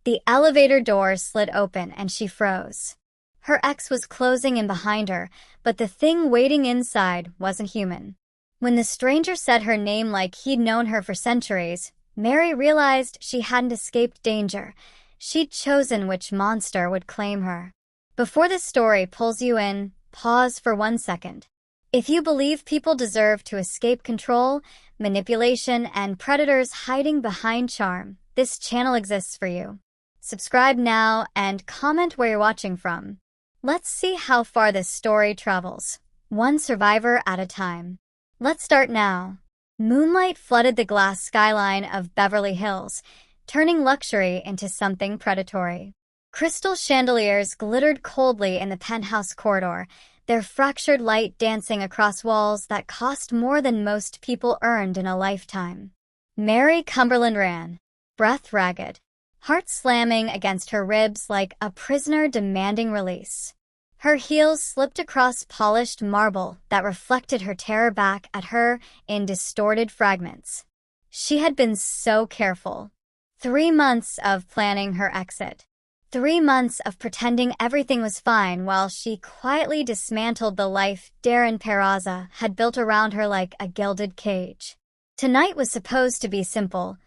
The elevator door slid open and she froze. Her ex was closing in behind her, but the thing waiting inside wasn't human. When the stranger said her name like he'd known her for centuries, Mary realized she hadn't escaped danger. She'd chosen which monster would claim her. Before this story pulls you in, pause for 1 second. If you believe people deserve to escape control, manipulation, and predators hiding behind charm, this channel exists for you. Subscribe now and comment where you're watching from. Let's see how far this story travels, one survivor at a time. Let's start now. Moonlight flooded the glass skyline of Beverly Hills, turning luxury into something predatory. Crystal chandeliers glittered coldly in the penthouse corridor, their fractured light dancing across walls that cost more than most people earned in a lifetime. Mary Cumberland ran, breath ragged, heart slamming against her ribs like a prisoner demanding release. Her heels slipped across polished marble that reflected her terror back at her in distorted fragments. She had been so careful. 3 months of planning her exit. 3 months of pretending everything was fine while she quietly dismantled the life Darren Peraza had built around her like a gilded cage. Tonight was supposed to be simple.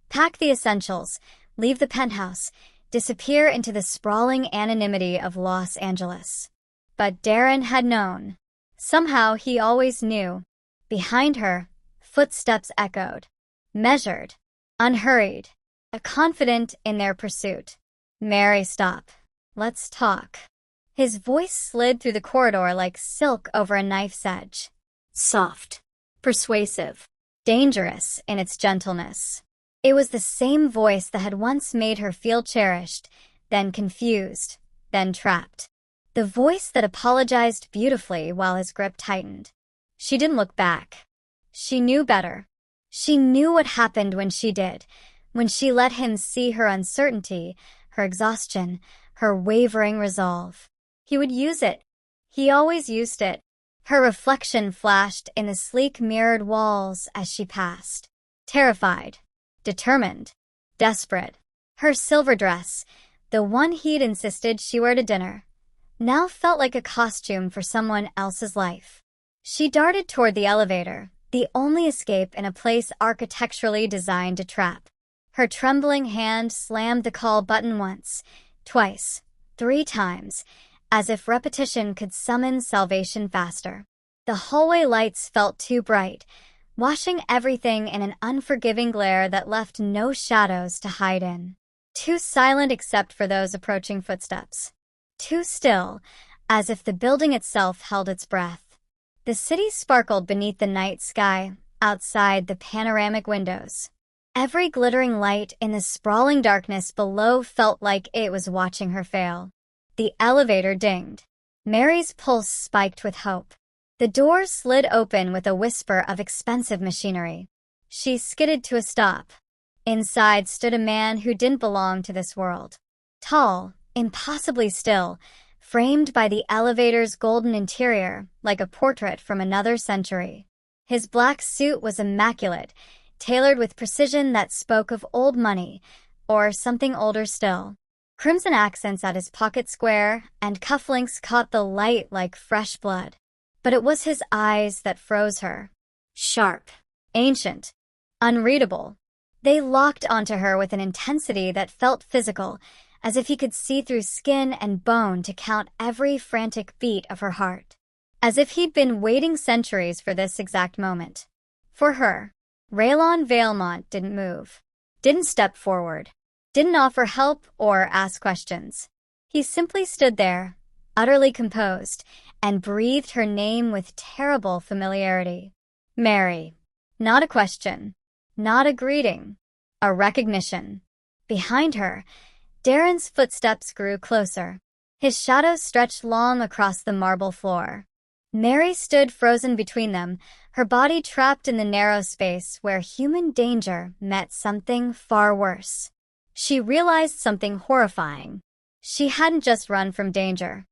Pack the essentials, leave the penthouse, disappear into the sprawling anonymity of Los Angeles. But Darren had known. Somehow he always knew. Behind her, footsteps echoed. Measured, unhurried, confident in their pursuit. Mary, stop. Let's talk. His voice slid through the corridor like silk over a knife's edge. Soft, persuasive, dangerous in its gentleness. It was the same voice that had once made her feel cherished, then confused, then trapped. The voice that apologized beautifully while his grip tightened. She didn't look back. She knew better. She knew what happened when she did, when she let him see her uncertainty, her exhaustion, her wavering resolve. He would use it. He always used it. Her reflection flashed in the sleek mirrored walls as she passed. Terrified, determined, desperate. Her silver dress, the one he'd insisted she wear to dinner, now felt like a costume for someone else's life. She darted toward the elevator, the only escape in a place architecturally designed to trap. Her trembling hand slammed the call button once, twice, 3 times, as if repetition could summon salvation faster. The hallway lights felt too bright, washing everything in an unforgiving glare that left no shadows to hide in. Too silent except for those approaching footsteps. Too still, as if the building itself held its breath. The city sparkled beneath the night sky, outside the panoramic windows. Every glittering light in the sprawling darkness below felt like it was watching her fail. The elevator dinged. Mary's pulse spiked with hope. The door slid open with a whisper of expensive machinery. She skidded to a stop. Inside stood a man who didn't belong to this world. Tall, impossibly still, framed by the elevator's golden interior like a portrait from another century. His black suit was immaculate, tailored with precision that spoke of old money, or something older still. Crimson accents at his pocket square and cufflinks caught the light like fresh blood. But it was his eyes that froze her. Sharp, ancient, unreadable. They locked onto her with an intensity that felt physical, as if he could see through skin and bone to count every frantic beat of her heart. As if he'd been waiting centuries for this exact moment. For her. Raylon Valemont didn't move, didn't step forward, didn't offer help or ask questions. He simply stood there, utterly composed, and breathed her name with terrible familiarity. Mary. Not a question, not a greeting, a recognition. Behind her, Darren's footsteps grew closer. His shadow stretched long across the marble floor. Mary stood frozen between them, her body trapped in the narrow space where human danger met something far worse. She realized something horrifying. She hadn't just run from danger.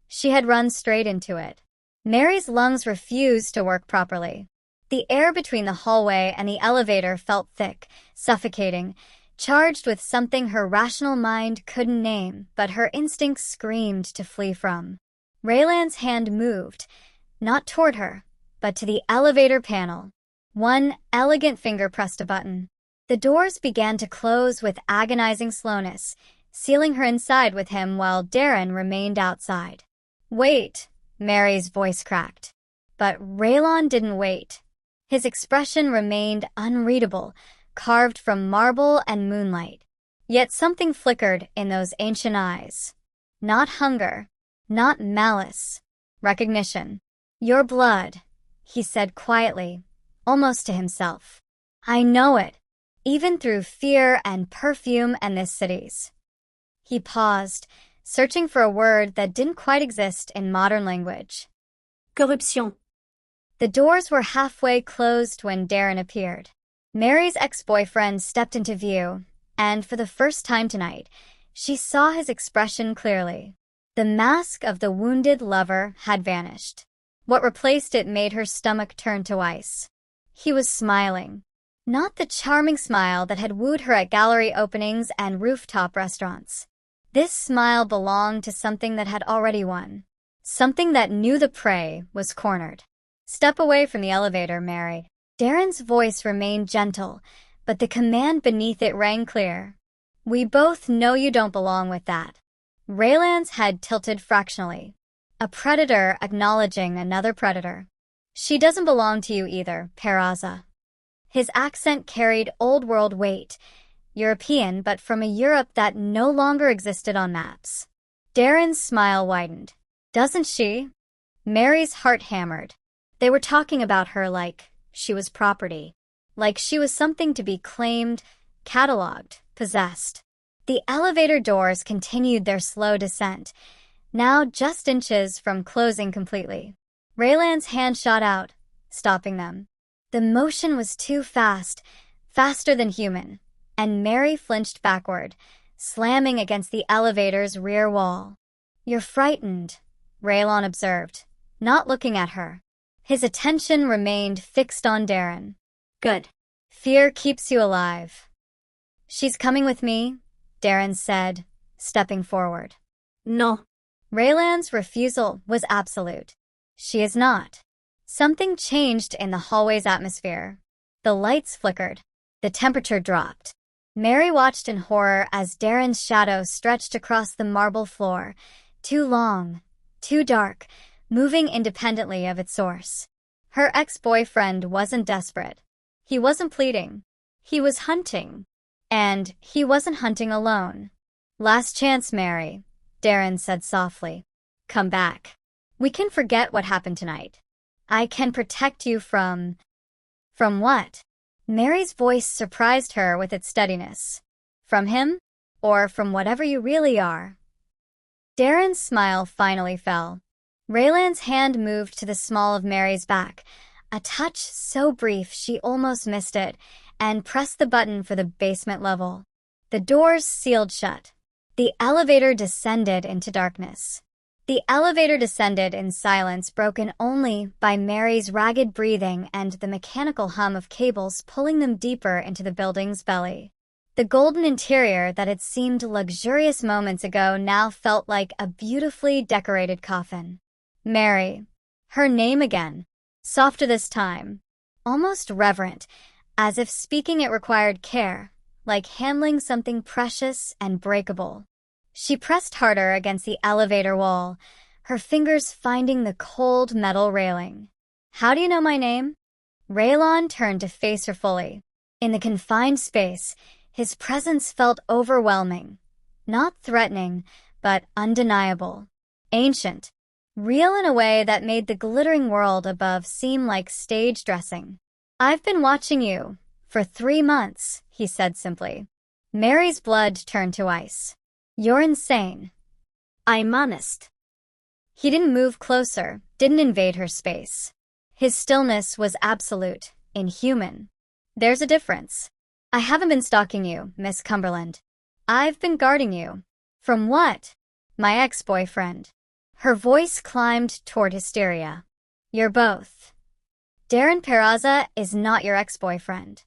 She had run straight into it. Mary's lungs refused to work properly. The air between the hallway and the elevator felt thick, suffocating, charged with something her rational mind couldn't name, but her instincts screamed to flee from. Raylan's hand moved, not toward her, but to the elevator panel. One elegant finger pressed a button. The doors began to close with agonizing slowness, sealing her inside with him while Darren remained outside. "Wait," Mary's voice cracked. But Raylan didn't wait. His expression remained unreadable, carved from marble and moonlight. Yet something flickered in those ancient eyes. Not hunger, not malice, recognition. "Your blood," he said quietly, almost to himself. "I know it, even through fear and perfume and this city's." He paused, searching for a word that didn't quite exist in modern language. Corruption. The doors were halfway closed when Darren appeared. Mary's ex-boyfriend stepped into view, and for the first time tonight, she saw his expression clearly. The mask of the wounded lover had vanished. What replaced it made her stomach turn to ice. He was smiling. Not the charming smile that had wooed her at gallery openings and rooftop restaurants. This smile belonged to something that had already won. Something that knew the prey was cornered. "Step away from the elevator, Mary." Darren's voice remained gentle, but the command beneath it rang clear. "We both know you don't belong with that." Raylan's head tilted fractionally. A predator acknowledging another predator. "She doesn't belong to you either, Peraza." His accent carried old-world weight, European but from a Europe that no longer existed on maps. Darren's smile widened. "Doesn't she?" Mary's heart hammered. They were talking about her like she was property, like she was something to be claimed, cataloged, possessed. The elevator doors continued their slow descent, now just inches from closing completely. Raylan's hand shot out, stopping them. The motion was too fast, faster than human, and Mary flinched backward, slamming against the elevator's rear wall. "You're frightened," Raylan observed, not looking at her. His attention remained fixed on Darren. "Good. "Fear keeps you alive." "She's coming with me," Darren said, stepping forward. No." Raylan's refusal was absolute. "She is not." Something changed in the hallway's atmosphere. The lights flickered. The temperature dropped. Mary watched in horror as Darren's shadow stretched across the marble floor, too long, too dark, moving independently of its source. Her ex-boyfriend wasn't desperate. He wasn't pleading. He was hunting. And he wasn't hunting alone. "Last chance, Mary," Darren said softly. "Come back. We can forget what happened tonight. I can protect you from..." "From what?" Mary's voice surprised her with its steadiness. "From him? Or from whatever you really are?" Darren's smile finally fell. Raylan's hand moved to the small of Mary's back, a touch so brief she almost missed it, and pressed the button for the basement level. The doors sealed shut. The elevator descended into darkness. The elevator descended in silence, broken only by Mary's ragged breathing and the mechanical hum of cables pulling them deeper into the building's belly. The golden interior that had seemed luxurious moments ago now felt like a beautifully decorated coffin. Mary. Her name again. Softer this time. Almost reverent, as if speaking it required care, like handling something precious and breakable. She pressed harder against the elevator wall, her fingers finding the cold metal railing. "How do you know my name?" Raylan turned to face her fully. In the confined space, his presence felt overwhelming. Not threatening, but undeniable. Ancient. Real in a way that made the glittering world above seem like stage dressing. "I've been watching you for 3 months," he said simply. Mary's blood turned to ice. "You're insane." "I'm honest." He didn't move closer, didn't invade her space. His stillness was absolute, inhuman. "There's a difference. I haven't been stalking you, Miss Cumberland. I've been guarding you." "From what?" "My ex-boyfriend." Her voice climbed toward hysteria. "You're both. Darren Peraza is not your ex-boyfriend."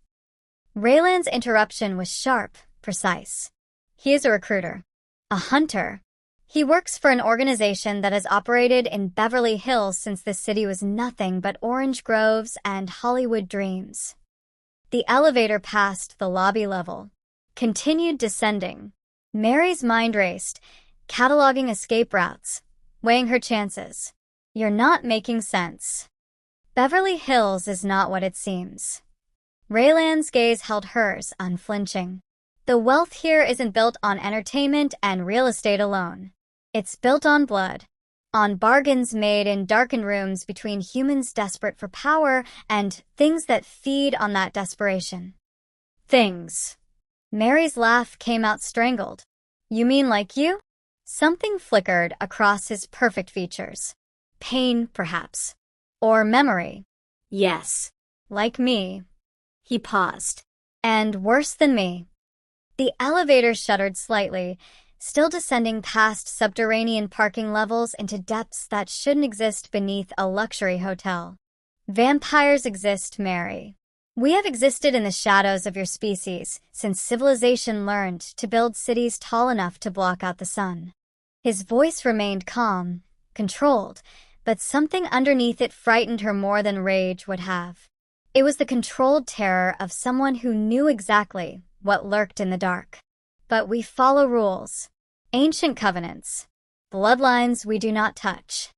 Raylan's interruption was sharp, precise. He is a recruiter. A hunter. He works for an organization that has operated in Beverly Hills since the city was nothing but orange groves and Hollywood dreams. The elevator passed the lobby level, continued descending. Mary's mind raced, cataloging escape routes, weighing her chances. You're not making sense. Beverly Hills is not what it seems. Raylan's gaze held hers, unflinching. The wealth here isn't built on entertainment and real estate alone. It's built on blood, on bargains made in darkened rooms between humans desperate for power and things that feed on that desperation. Things. Mary's laugh came out strangled. You mean like you? Something flickered across his perfect features. Pain, perhaps. Or memory. Yes. Like me. He paused. And worse than me. The elevator shuddered slightly, still descending past subterranean parking levels into depths that shouldn't exist beneath a luxury hotel. Vampires exist, Mary. We have existed in the shadows of your species since civilization learned to build cities tall enough to block out the sun. His voice remained calm, controlled, but something underneath it frightened her more than rage would have. It was the controlled terror of someone who knew exactly what lurked in the dark. But we follow rules, ancient covenants, bloodlines we do not touch.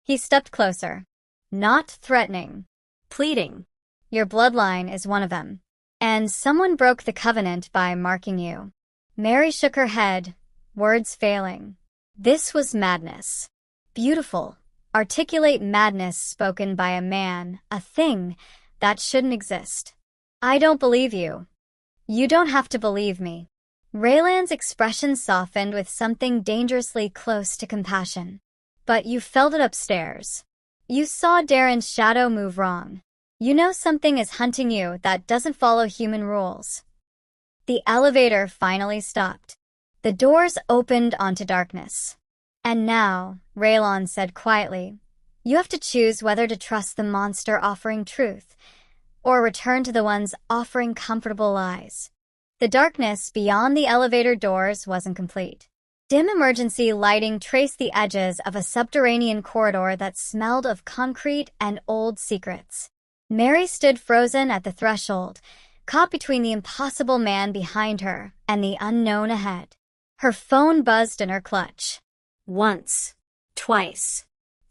He stepped closer, not threatening, Pleading. Your bloodline is one of them. And someone broke the covenant by marking you. Mary shook her head, words failing. This was madness. Beautiful, articulate madness spoken by a man, a thing that shouldn't exist. I don't believe you. You don't have to believe me. Raylan's expression softened with something dangerously close to compassion. But you felt it upstairs. You saw Darren's shadow move wrong. You know something is hunting you that doesn't follow human rules. The elevator finally stopped. The doors opened onto darkness. And now, Raylan said quietly, you have to choose whether to trust the monster offering truth, or return to the ones offering comfortable lies. The darkness beyond the elevator doors wasn't complete. Dim emergency lighting traced the edges of a subterranean corridor that smelled of concrete and old secrets. Mary stood frozen at the threshold, caught between the impossible man behind her and the unknown ahead. Her phone buzzed in her clutch. Once. Twice.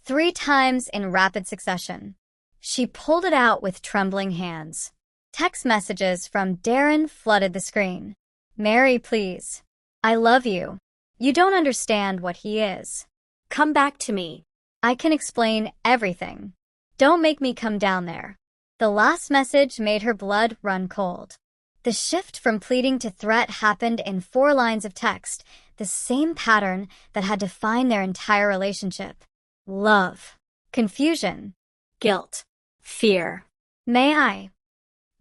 3 times in rapid succession. She pulled it out with trembling hands. Text messages from Darren flooded the screen. Mary, please. I love you. You don't understand what he is. Come back to me. I can explain everything. Don't make me come down there. The last message made her blood run cold. The shift from pleading to threat happened in 4 lines of text, the same pattern that had defined their entire relationship. Love. Confusion. Guilt. Fear. May I?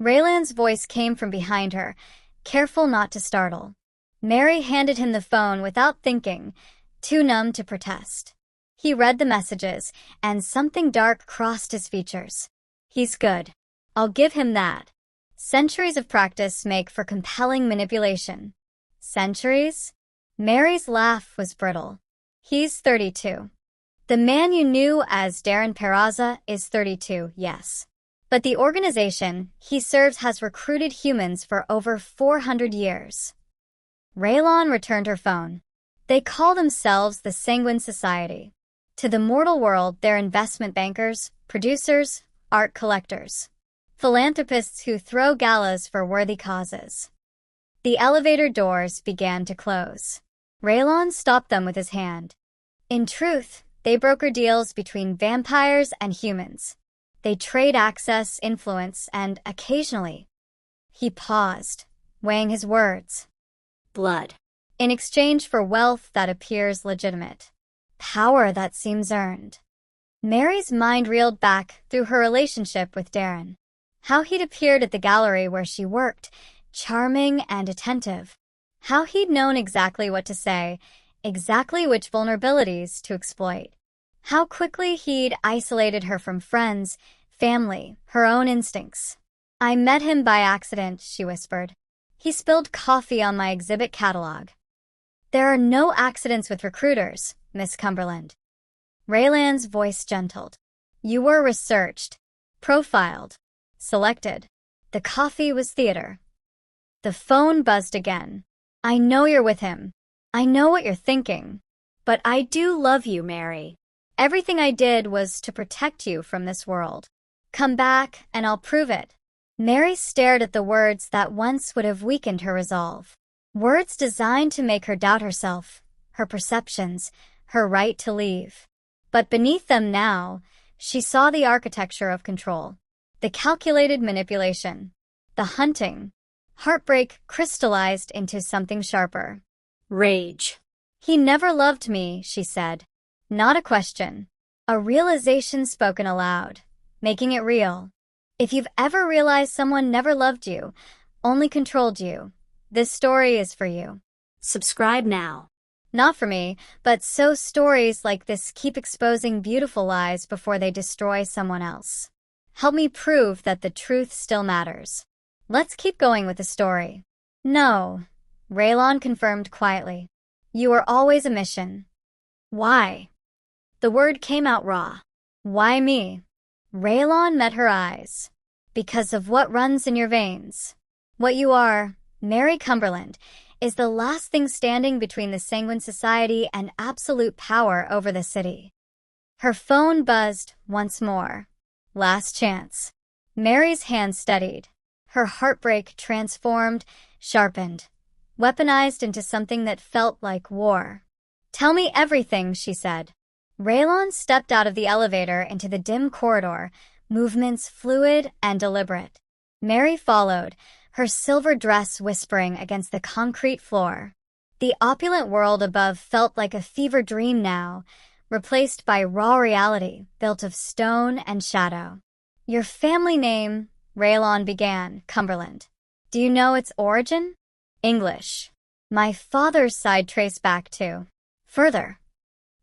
Raylan's voice came from behind her, careful not to startle. Mary handed him the phone without thinking, too numb to protest. He read the messages, and something dark crossed his features. He's good. I'll give him that. Centuries of practice make for compelling manipulation. Centuries? Mary's laugh was brittle. He's 32. The man you knew as Darren Peraza is 32, yes. But the organization he serves has recruited humans for over 400 years. Raylan returned her phone. They call themselves the Sanguine Society. To the mortal world, they're investment bankers, producers, art collectors, philanthropists who throw galas for worthy causes. The elevator doors began to close. Raylan stopped them with his hand. In truth, they broker deals between vampires and humans. They trade access, influence, and occasionally. He paused, weighing his words. Blood. In exchange for wealth that appears legitimate. Power that seems earned. Mary's mind reeled back through her relationship with Darren. How he'd appeared at the gallery where she worked, charming and attentive. How he'd known exactly what to say, exactly which vulnerabilities to exploit. How quickly he'd isolated her from friends, family, her own instincts. I met him by accident, she whispered. He spilled coffee on my exhibit catalog. There are no accidents with recruiters, Miss Cumberland. Raylan's voice gentled. You were researched, profiled, selected. The coffee was theater. The phone buzzed again. I know you're with him. I know what you're thinking. But I do love you, Mary. Everything I did was to protect you from this world. Come back, and I'll prove it. Mary stared at the words that once would have weakened her resolve. Words designed to make her doubt herself, her perceptions, her right to leave. But beneath them now, she saw the architecture of control, the calculated manipulation, the hunting. Heartbreak crystallized into something sharper. Rage. He never loved me, she said. Not a question. A realization spoken aloud, making it real. If you've ever realized someone never loved you, only controlled you, this story is for you. Subscribe now. Not for me, but so stories like this keep exposing beautiful lies before they destroy someone else. Help me prove that the truth still matters. Let's keep going with the story. No, Raylan confirmed quietly. You are always a mission. Why? The word came out raw. Why me? Raylan met her eyes. Because of what runs in your veins. What you are, Mary Cumberland, is the last thing standing between the Sanguine Society and absolute power over the city. Her phone buzzed once more. Last chance. Mary's hand steadied. Her heartbreak transformed, sharpened, weaponized into something that felt like war. Tell me everything, she said. Raylan stepped out of the elevator into the dim corridor, movements fluid and deliberate. Mary followed, her silver dress whispering against the concrete floor. The opulent world above felt like a fever dream now, replaced by raw reality built of stone and shadow. Your family name, Raylan began, Cumberland. Do you know its origin? English. My father's side traced back to. Further.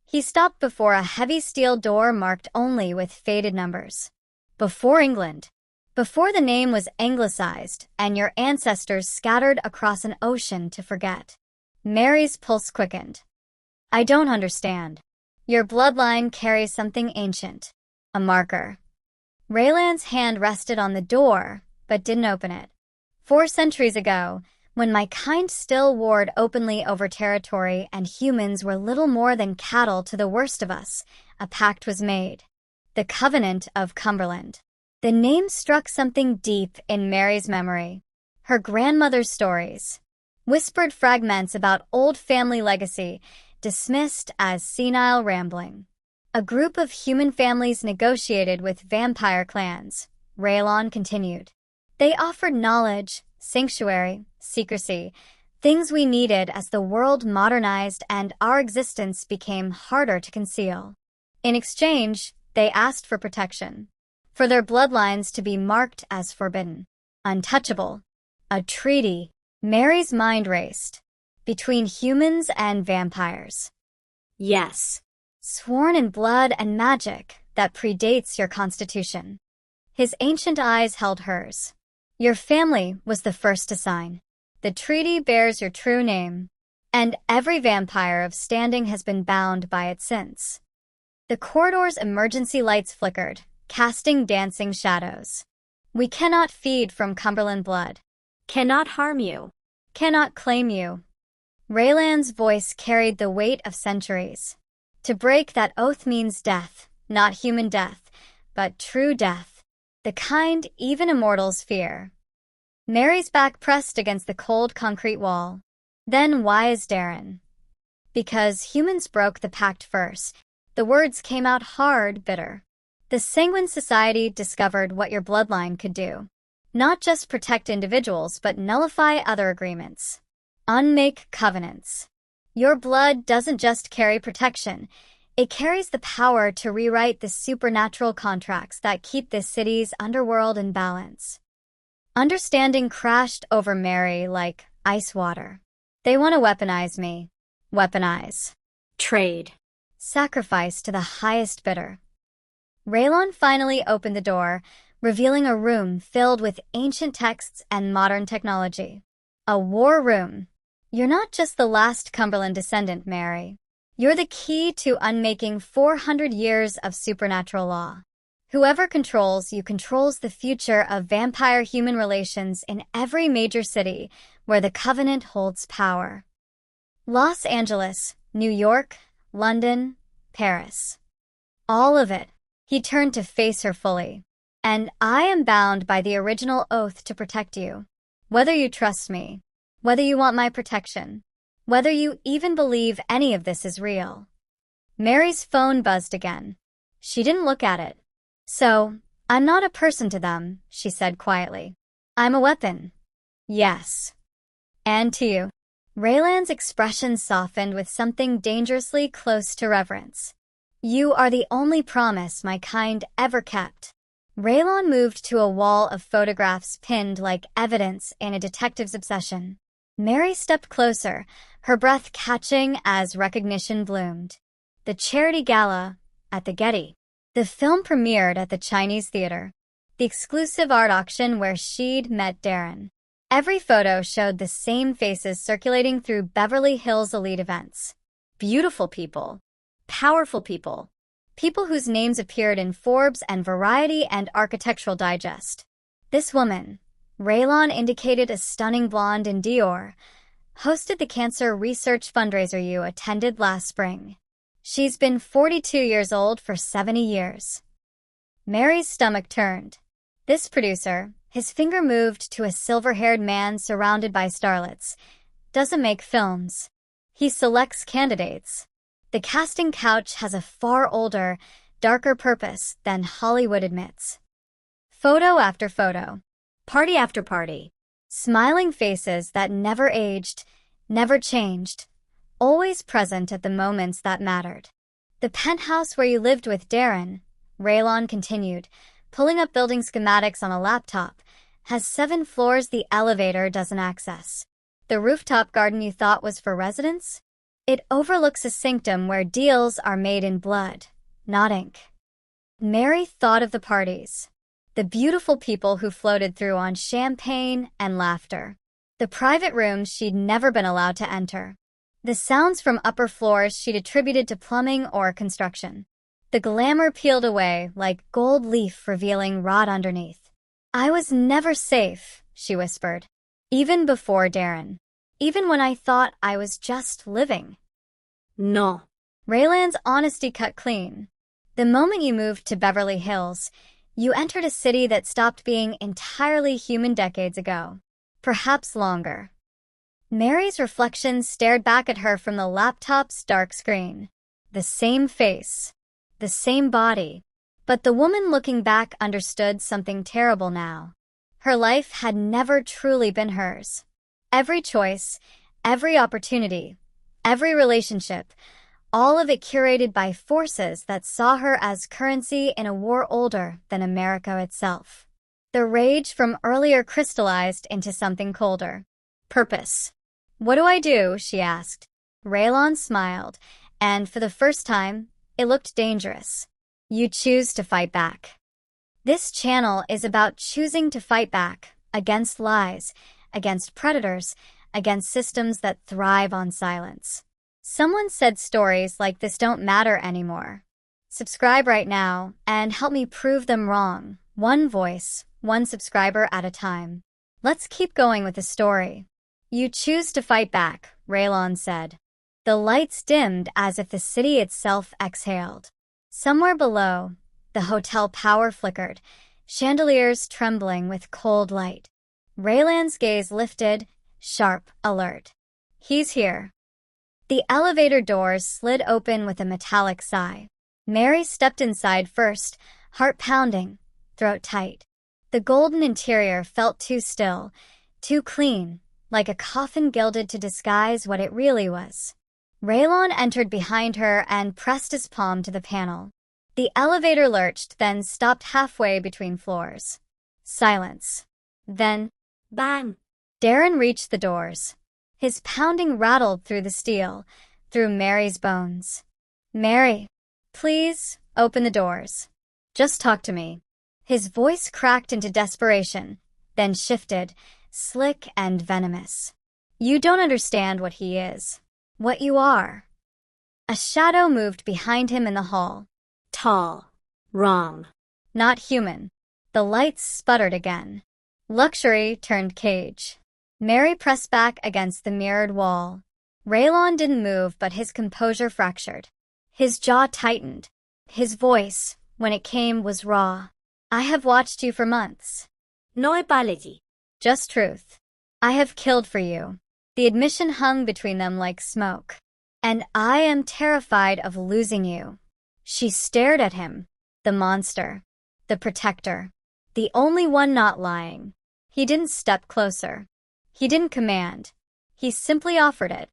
He stopped before a heavy steel door marked only with faded numbers. Before England. Before the name was anglicized and your ancestors scattered across an ocean to forget. Mary's pulse quickened. I don't understand. Your bloodline carries something ancient. A marker. Raylan's hand rested on the door, but didn't open it. 4 centuries ago, when my kind still warred openly over territory and humans were little more than cattle to the worst of us, a pact was made. The Covenant of Cumberland. The name struck something deep in Mary's memory. Her grandmother's stories. Whispered fragments about old family legacy, dismissed as senile rambling. A group of human families negotiated with vampire clans, Raylan continued. They offered knowledge, sanctuary, secrecy, things we needed as the world modernized and our existence became harder to conceal. In exchange, they asked for protection, for their bloodlines to be marked as forbidden, untouchable. A treaty. Mary's mind raced. Between humans and vampires. Yes. Sworn in blood and magic that predates your constitution. His ancient eyes held hers. Your family was the first to sign. The treaty bears your true name, and every vampire of standing has been bound by it since. The corridor's emergency lights flickered, casting dancing shadows. We cannot feed from Cumberland blood. Cannot harm you. Cannot claim you. Raylan's voice carried the weight of centuries. To break that oath means death, not human death, but true death. The kind even immortals fear. Mary's back pressed against the cold concrete wall. Then why is Darren? Because humans broke the pact first. The words came out hard, bitter. The Sanguine Society discovered what your bloodline could do. Not just protect individuals, but nullify other agreements. Unmake covenants. Your blood doesn't just carry protection. It carries the power to rewrite the supernatural contracts that keep this city's underworld in balance. Understanding crashed over Mary like ice water. They want to weaponize me. Weaponize. Trade. Sacrifice to the highest bidder. Raylan finally opened the door, revealing a room filled with ancient texts and modern technology. A war room. You're not just the last Cumberland descendant, Mary. You're the key to unmaking 400 years of supernatural law. Whoever controls you controls the future of vampire-human relations in every major city where the Covenant holds power. Los Angeles, New York, London, Paris. All of it. He turned to face her fully. And I am bound by the original oath to protect you. Whether you trust me, whether you want my protection, whether you even believe any of this is real. Mary's phone buzzed again. She didn't look at it. So, I'm not a person to them, she said quietly. I'm a weapon. Yes. And to you. Raylan's expression softened with something dangerously close to reverence. You are the only promise my kind ever kept. Raylan moved to a wall of photographs pinned like evidence in a detective's obsession. Mary stepped closer, her breath catching as recognition bloomed. The charity gala at the Getty. The film premiered at the Chinese Theater. The exclusive art auction where she'd met Darren. Every photo showed the same faces circulating through Beverly Hills elite events. Beautiful people. Powerful people. People whose names appeared in Forbes and Variety and Architectural Digest. This woman, Raylan indicated a stunning blonde in Dior, hosted the cancer research fundraiser you attended last spring. She's been 42 years old for 70 years. Mary's stomach turned. This producer, his finger moved to a silver-haired man surrounded by starlets, doesn't make films. He selects candidates. The casting couch has a far older, darker purpose than Hollywood admits. Photo after photo. Party after party. Smiling faces that never aged, never changed, always present at the moments that mattered. The penthouse where you lived with Darren, Raylan continued, pulling up building schematics on a laptop, has 7 floors the elevator doesn't access. The rooftop garden you thought was for residents? It overlooks a sanctum where deals are made in blood, not ink. Mary thought of the parties. The beautiful people who floated through on champagne and laughter. The private rooms she'd never been allowed to enter. The sounds from upper floors she'd attributed to plumbing or construction. The glamour peeled away like gold leaf revealing rot underneath. I was never safe, she whispered. Even before Darren. Even when I thought I was just living. No. Raylan's honesty cut clean. The moment you moved to Beverly Hills, you entered a city that stopped being entirely human decades ago. Perhaps longer. Mary's reflection stared back at her from the laptop's dark screen. The same face. The same body. But the woman looking back understood something terrible now. Her life had never truly been hers. Every choice, every opportunity, every relationship, all of it curated by forces that saw her as currency in a war older than America itself. The rage from earlier crystallized into something colder. Purpose. What do I do? She asked. Raylan smiled, and for the first time, it looked dangerous. You choose to fight back. This channel is about choosing to fight back against lies, against predators, against systems that thrive on silence. Someone said stories like this don't matter anymore. Subscribe right now and help me prove them wrong. One voice, one subscriber at a time. Let's keep going with the story. You choose to fight back, Raylan said. The lights dimmed as if the city itself exhaled. Somewhere below, the hotel power flickered, chandeliers trembling with cold light. Raylan's gaze lifted, sharp, alert. He's here. The elevator doors slid open with a metallic sigh. Mary stepped inside first, heart pounding, throat tight. The golden interior felt too still, too clean, like a coffin gilded to disguise what it really was. Raylan entered behind her and pressed his palm to the panel. The elevator lurched, then stopped halfway between floors. Silence. Then, bang! Darren reached the doors. His pounding rattled through the steel, through Mary's bones. Mary, please, open the doors. Just talk to me. His voice cracked into desperation, then shifted, slick and venomous. You don't understand what he is. What you are. A shadow moved behind him in the hall. Tall. Wrong. Not human. The lights sputtered again. Luxury turned cage. Mary pressed back against the mirrored wall. Raylon didn't move, but his composure fractured. His jaw tightened. His voice, when it came, was raw. I have watched you for months. No apology. Just truth. I have killed for you. The admission hung between them like smoke. And I am terrified of losing you. She stared at him. The monster. The protector. The only one not lying. He didn't step closer. He didn't command. He simply offered it.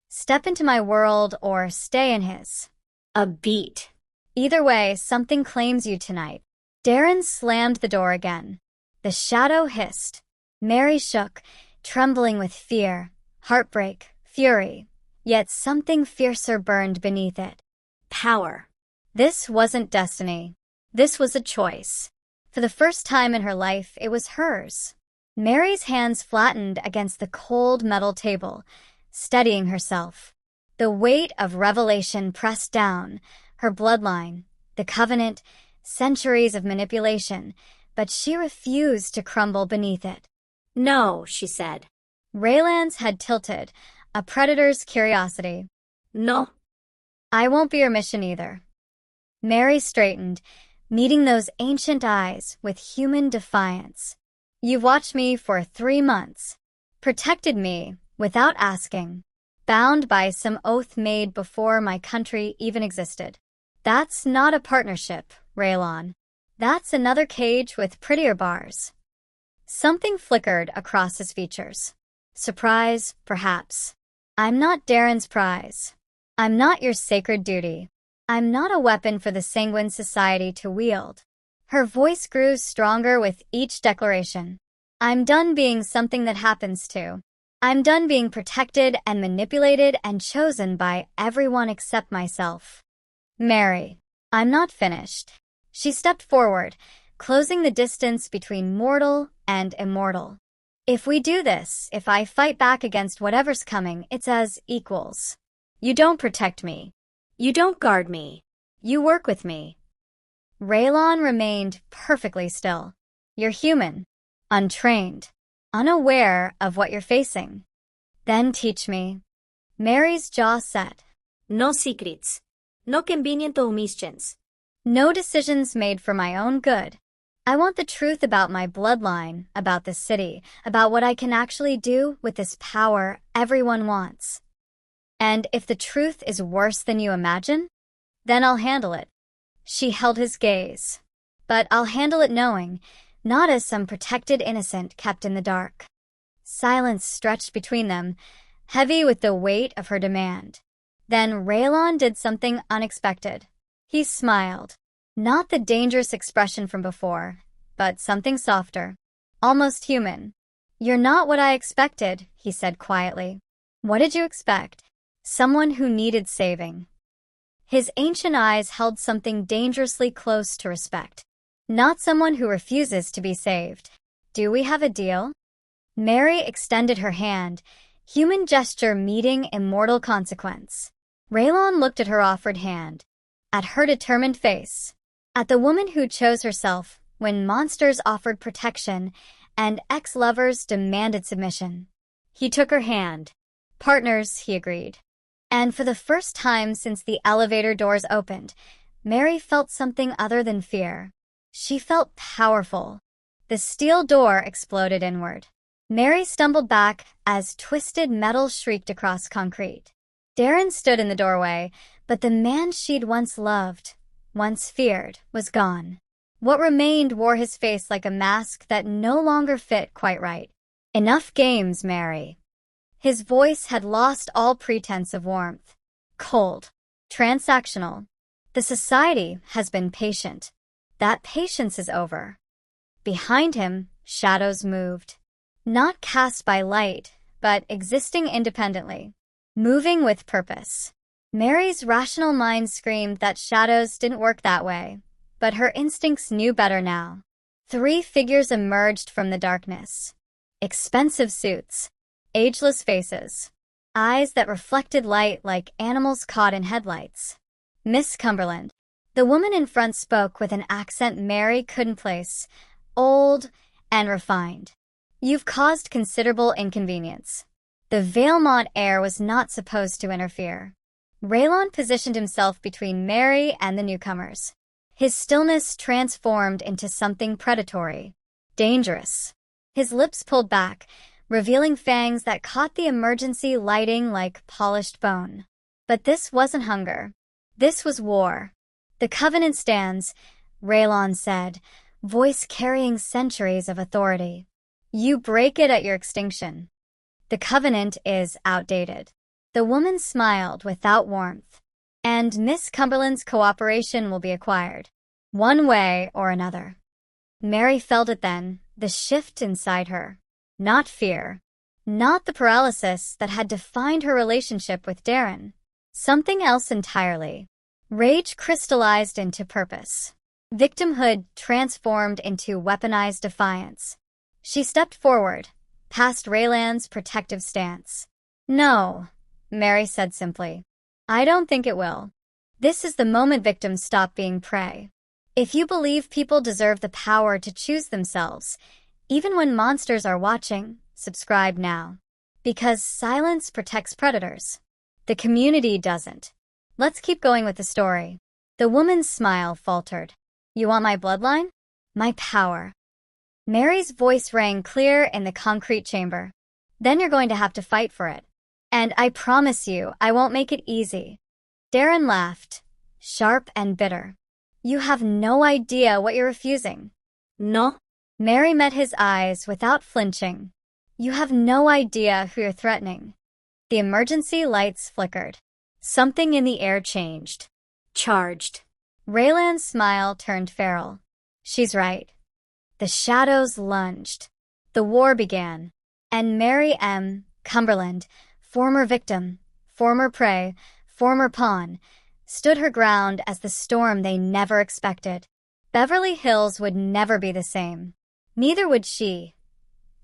Step into my world or stay in his. A beat. Either way, something claims you tonight. Darren slammed the door again. The shadow hissed. Mary shook, trembling with fear, heartbreak, fury. Yet something fiercer burned beneath it. Power. This wasn't destiny. This was a choice. For the first time in her life, it was hers. Mary's hands flattened against the cold metal table, steadying herself. The weight of revelation pressed down, her bloodline, the covenant, centuries of manipulation, but she refused to crumble beneath it. No, she said. Raylan's head tilted, a predator's curiosity. No. I won't be your mission either. Mary straightened, meeting those ancient eyes with human defiance. You've watched me for 3 months, protected me without asking, bound by some oath made before my country even existed. That's not a partnership, Raylon. That's another cage with prettier bars. Something flickered across his features. Surprise, perhaps. I'm not Darren's prize. I'm not your sacred duty. I'm not a weapon for the sanguine society to wield. Her voice grew stronger with each declaration. I'm done being something that happens to. I'm done being protected and manipulated and chosen by everyone except myself. Mary, I'm not finished. She stepped forward, closing the distance between mortal and immortal. If we do this, if I fight back against whatever's coming, it's as equals. You don't protect me. You don't guard me. You work with me. Raylon remained perfectly still. You're human, untrained, unaware of what you're facing. Then teach me. Mary's jaw set. No secrets. No convenient omissions. No decisions made for my own good. I want the truth about my bloodline, about this city, about what I can actually do with this power everyone wants. And if the truth is worse than you imagine, then I'll handle it. She held his gaze. But I'll handle it knowing, not as some protected innocent kept in the dark. Silence stretched between them, heavy with the weight of her demand. Then Raylon did something unexpected. He smiled. Not the dangerous expression from before, but something softer, almost human. You're not what I expected, he said quietly. What did you expect? Someone who needed saving. His ancient eyes held something dangerously close to respect. Not someone who refuses to be saved. Do we have a deal? Mary extended her hand, human gesture meeting immortal consequence. Raylon looked at her offered hand, at her determined face, at the woman who chose herself when monsters offered protection and ex-lovers demanded submission. He took her hand. Partners, he agreed. And for the first time since the elevator doors opened, Mary felt something other than fear. She felt powerful. The steel door exploded inward. Mary stumbled back as twisted metal shrieked across concrete. Darren stood in the doorway, but the man she'd once loved, once feared, was gone. What remained wore his face like a mask that no longer fit quite right. Enough games, Mary. His voice had lost all pretense of warmth. Cold. Transactional. The society has been patient. That patience is over. Behind him, shadows moved. Not cast by light, but existing independently. Moving with purpose. Mary's rational mind screamed that shadows didn't work that way, but her instincts knew better now. 3 figures emerged from the darkness. Expensive suits. Ageless faces. Eyes that reflected light like animals caught in headlights. Miss Cumberland. The woman in front spoke with an accent Mary couldn't place. Old and refined. You've caused considerable inconvenience. The Valemont air was not supposed to interfere. Raylon positioned himself between Mary and the newcomers. His stillness transformed into something predatory. Dangerous. His lips pulled back, revealing fangs that caught the emergency lighting like polished bone. But this wasn't hunger. This was war. The Covenant stands, Raylon said, voice carrying centuries of authority. You break it at your extinction. The Covenant is outdated. The woman smiled without warmth. And Miss Cumberland's cooperation will be acquired, one way or another. Mary felt it then, the shift inside her. Not fear. Not the paralysis that had defined her relationship with Darren. Something else entirely. Rage crystallized into purpose. Victimhood transformed into weaponized defiance. She stepped forward, past Raylan's protective stance. No, Mary said simply. I don't think it will. This is the moment victims stop being prey. If you believe people deserve the power to choose themselves, even when monsters are watching, subscribe now. Because silence protects predators. The community doesn't. Let's keep going with the story. The woman's smile faltered. You want my bloodline? My power. Mary's voice rang clear in the concrete chamber. Then you're going to have to fight for it. And I promise you, I won't make it easy. Darren laughed, sharp and bitter. You have no idea what you're refusing. No. Mary met his eyes without flinching. You have no idea who you're threatening. The emergency lights flickered. Something in the air changed. Charged. Raylan's smile turned feral. She's right. The shadows lunged. The war began. And Mary M. Cumberland, former victim, former prey, former pawn, stood her ground as the storm they never expected. Beverly Hills would never be the same. Neither would she.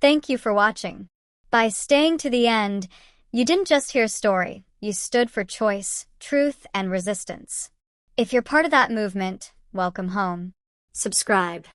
Thank you for watching. By staying to the end, you didn't just hear a story. You stood for choice, truth, and resistance. If you're part of that movement, welcome home. Subscribe.